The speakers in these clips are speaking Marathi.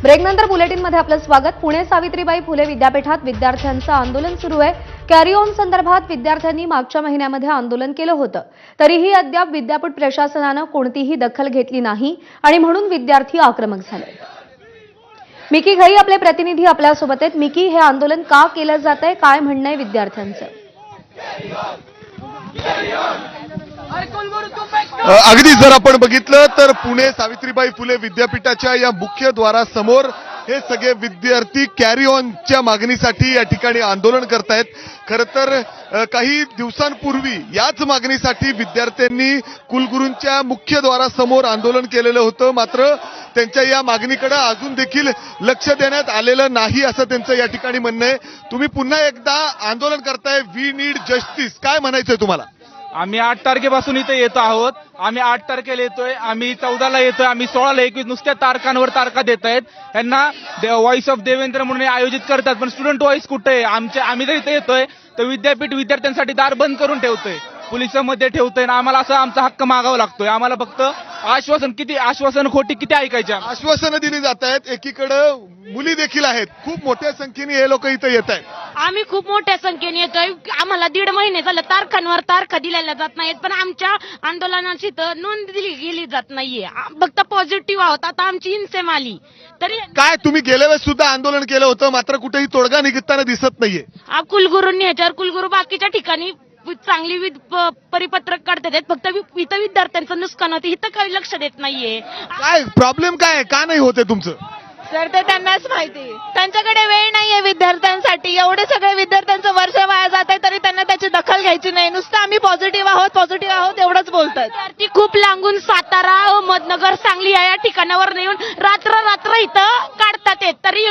ब्रेकनंतर बुलेटिनमध्ये आपलं स्वागत। पुणे सावित्रीबाई फुले विद्यापीठात विद्यार्थ्यांचं आंदोलन सुरू आहे। कॅरी ऑन संदर्भात विद्यार्थ्यांनी मागच्या महिन्यामध्ये आंदोलन केलं होतं, तरीही अद्याप विद्यापीठ प्रशासनानं कोणतीही दखल घेतली नाही आणि म्हणून विद्यार्थी आक्रमक झाले। मिकी घई आपले प्रतिनिधी आपल्यासोबत आहेत। मिकी, हे आंदोलन का केलं जातंय, काय म्हणणं आहे विद्यार्थ्यांचं? अगदी जर आपण बघितलं तर पुणे सावित्रीबाई फुले विद्यापीठाच्या या मुख्य द्वारासमोर हे सगळे विद्यार्थी कॅरी ऑनच्या मागणीसाठी या ठिकाणी आंदोलन करतायत। खरं तर काही दिवसांपूर्वी याच मागणीसाठी विद्यार्थ्यांनी कुलगुरूंच्या मुख्य द्वारासमोर आंदोलन केलेलं होतं, मात्र त्यांच्या या मागणीकडे अजून देखील लक्ष देण्यात आलेलं नाही असं त्यांचं या ठिकाणी म्हणणं आहे। तुम्ही पुन्हा एकदा आंदोलन करताय, वी नीड जस्टिस, काय म्हणायचंय तुम्हाला? आम्ही 8 तारखेपासून इथे येतो आहोत। आम्ही 8 तारखेला येतोय, आम्ही 14ला येतोय, आम्ही 16ला 21 नुसत्या तारखांवर तारखा देत आहेत। यांना व्हॉइस ऑफ देवेंद्र म्हणून आयोजित करतात, पण स्टुडंट व्हॉइस कुठे आहे? आम्ही जर इथे येतोय तर विद्यापीठ विद्यार्थ्यांसाठी दार बंद करून ठेवतोय, पोलिसांमध्ये ठेवतोय ना। आम्हाला असं आमचा हक्क मागावा लागतोय। आम्हाला फक्त आश्वासन खोटी किती ऐकायच्या? आश्वासनं दिली जात आहेत। एकीकडे मुली देखील आहेत, खूप मोठ्या संख्येने हे लोक इथे येत आहेत। आम्ही खूप मोठ्या संख्येने येतोय। आम्हाला 1.5 महिने झालं तारखांवर तारखा दिलेल्या जात नाहीत, पण आमच्या आंदोलनाची तर नोंद दिली गेली जात नाहीये। फक्त पॉझिटिव्ह आहोत। आता आमची इन्सेम आली तरी काय तुम्ही गेल्या वेळेस सुद्धा आंदोलन केलं होतं, मात्र कुठेही तोडगा निघताना दिसत नाहीये? कुलगुरूंनी ह्याच्यावर कुलगुरू बाकीच्या ठिकाणी चांगली परिपत्रक काढतात, फक्त इथं विद्यार्थ्यांचं नुकसान होतं, इथं काही लक्ष देत नाहीये। काय प्रॉब्लेम काय, का नाही होते तुमचं? सर ते त्यांनाच माहिती, त्यांच्याकडे वेळ नाहीये विद्यार्थ्यांसाठी। एवढे सगळे विद्यार्थ्यांचं वर्ष वाया जात आहे तरी त्यांना त्याची दखल घ्यायची नाही। नुसतं आम्ही पॉझिटिव्ह आहोत एवढंच बोलतात। विद्यार्थी खूप लांबून सातारा, अहमदनगर, सांगली या ठिकाणावर येऊन रात्र इथं काढतात येत, तरी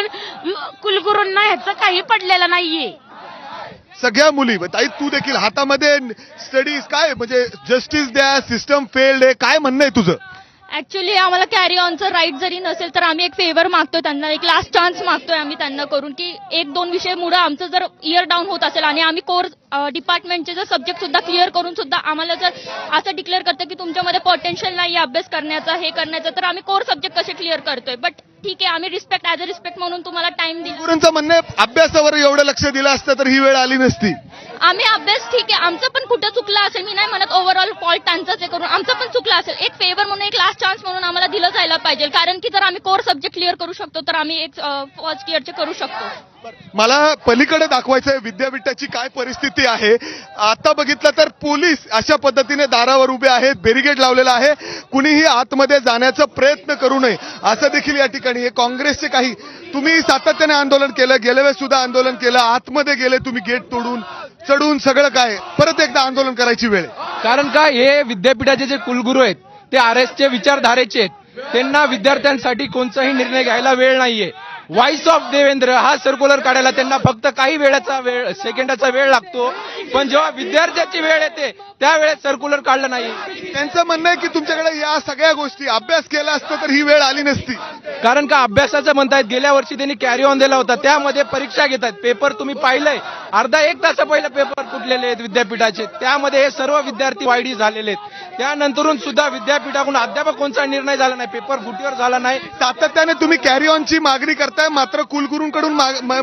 कुलगुरूंना ह्याचं काही पडलेलं नाहीये। सगळ्या मुली, ताई तू देखील हातामध्ये स्टडीज, काय म्हणजे जस्टिस द्या, सिस्टम फेल्ड आहे, काय म्हणणं आहे तुझं? ऍक्च्युली आम्हाला कॅरी ऑनचं राईट जरी नसेल तर आम्ही एक फेवर मागतोय त्यांना, एक लास्ट चान्स मागतोय आम्ही त्यांना करून, की 1-2 विषय मुळे आमचं जर इयर डाऊन होत असेल आणि आम्ही कोर डिपार्टमेंटचे जर सब्जेक्ट सुद्धा क्लिअर करून सुद्धा आम्हाला जर असं डिक्लेअर करतं की तुमच्यामध्ये पोटेन्शियल नाही अभ्यास करण्याचा, हे करण्याचा, तर आम्ही कोर सब्जेक्ट कसे क्लिअर करतोय? बट ठीक आहे, आम्ही ॲज अ रिस्पेक्ट म्हणून तुम्हाला टाइम दिला। गुरूंचं म्हणणं आहे अभ्यासावर एवढं लक्ष दिलं असतं तर ही वेळ आली नसती। आम्ही अभ्यास ठीक आहे, आमचं पण कुठं चुकलं असेल, मी नाही म्हणत ओव्हरऑल फॉल्ट त्यांचाच आहे करून, आमचं पण चुकलं असेल, एक फेवर म्हणून, एक लास्ट चान्स म्हणून आम्हाला दिलं जायला पाहिजे। कारण की जर आम्ही कोर सब्जेक्ट क्लिअर करू शकतो तर आम्ही एक फर्स्ट इयरचे करू शकतो। मला पलीकडे दाखवायचंय विद्यापीठाची काय परिस्थिती आहे। आता बघितलं तर पोलीस अशा पद्धतीने दारावर उभे आहेत, बॅरिकेड लावलेला आहे, कुणीही आतमध्ये जाण्याचा प्रयत्न करू नये असं देखील या ठिकाणी आहे। काँग्रेसचे काही, तुम्ही सातत्याने आंदोलन केलं, गेल्या वेळेस सुद्धा आंदोलन केलं, आतमध्ये गेले तुम्ही गेट तोडून चढून, सगळं काय परत एकदा आंदोलन करायची वेळ आहे? कारण का हे विद्यापीठाचे जे कुलगुरू आहेत ते आरएसचे विचारधारेचे आहेत, त्यांना विद्यार्थ्यांसाठी कोणताही निर्णय घ्यायला वेळ नाहीये। व्हॉइस ऑफ देवेंद्र हा सर्क्युलर काढायला त्यांना फक्त काही सेकंदाचा वेळ लागतो, पण जेव्हा विद्यार्थ्याची वेळ येते त्यावेळेस सर्क्युलर काढलं नाही। त्यांचं म्हणणं आहे की तुमच्याकडे या सगळ्या गोष्टी अभ्यास केला असतं तर ही वेळ आली नसती। कारण का अभ्यासाचं म्हणतायत, गेल्या वर्षी त्यांनी कॅरी ऑन दिला होता, त्यामध्ये परीक्षा घेतात, पेपर तुम्ही पाहिलंय, अर्धा 1 तास पहिलं पेपर फुटलेले आहेत विद्यापीठाचे, त्यामध्ये हे सर्व विद्यार्थी वाईडी झालेले आहेत। त्यानंतरून सुद्धा विद्यापीठाकडून अद्याप कोणता निर्णय झाला नाही, पेपर फुटीवर झाला नाही। सातत्याने तुम्ही कॅरी ऑनची मागणी करताय, मात्र कुलगुरूंकडून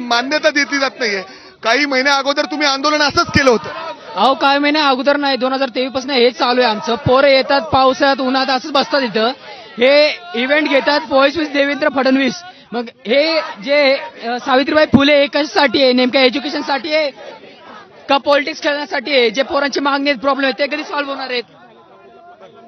मान्यता दिली जात नाहीये। काही महिन्या अगोदर तुम्ही आंदोलन असंच केलं होतं। अहो काही महिन्या अगोदर नाही, 2023 पासून हेच चालू आहे आमचं। पोरं येतात पावसात उन्हात असंच बसतात इथं, हे इव्हेंट घेतात व्हॉइस विथ देवेंद्र फडणवीस। मग हे जे सावित्रीबाई फुले हे कशासाठी आहे, नेमक्या एज्युकेशनसाठी आहे का पॉलिटिक्स खेळण्यासाठी आहे? जे पोरांची मागणी आहेत, प्रॉब्लेम आहे, ते कधी सॉल्व्ह होणार आहेत?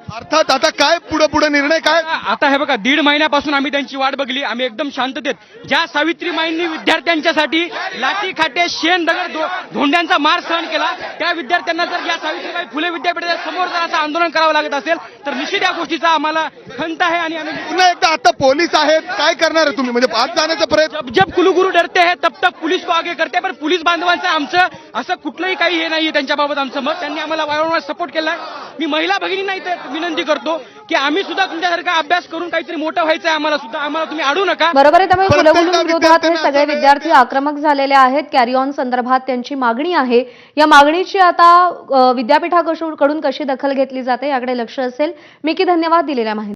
अर्थात आता काय पुढे निर्णय काय? आता हे बघा, 1.5 महिन्यापासून आम्ही त्यांची वाट बघली, आम्ही एकदम शांततेत, ज्या सावित्रीबाईंनी विद्यार्थ्यांच्यासाठी लाठी खाटे शेण दगड धोंड्यांचा मार सहन केला, त्या विद्यार्थ्यांना जर या सावित्रीबाई फुले विद्यापीठाच्या समोर जर असं आंदोलन करावं लागत असेल तर निश्चित या गोष्टीचा आम्हाला खंत आहे। आणि आम्ही पुन्हा एकदा, आता पोलीस आहेत, काय करणार आहे तुम्ही? म्हणजे आत जाण्याचा प्रयत्न? जब कुलगुरू डरते हैं तब तक पुलिस को आगे करते हैं, पण पोलीस बांधवांचं आमचं असं कुठलंही काही हे नाहीये त्यांच्याबाबत आमचं मत। त्यांनी आम्हाला वारंवार सपोर्ट केलाय। मी महिला भगिनींना इथे विनंती करतो की आम्ही सुद्धा तुमच्यासारखा अभ्यास करून काहीतरी मोठं व्हायचंय आम्हाला सुद्धा, आम्हाला तुम्ही अडू नका। बरोबर आहे, त्यामुळे कुलगुरूंविरोधात हे सगळे विद्यार्थी आक्रमक झालेले आहेत। कॅरी ऑन संदर्भात त्यांची मागणी आहे, या मागणीची आता विद्यापीठाकडून कशी दखल घेतली जाते याकडे लक्ष असेल। मिकी, धन्यवाद दिलेल्या माहिती।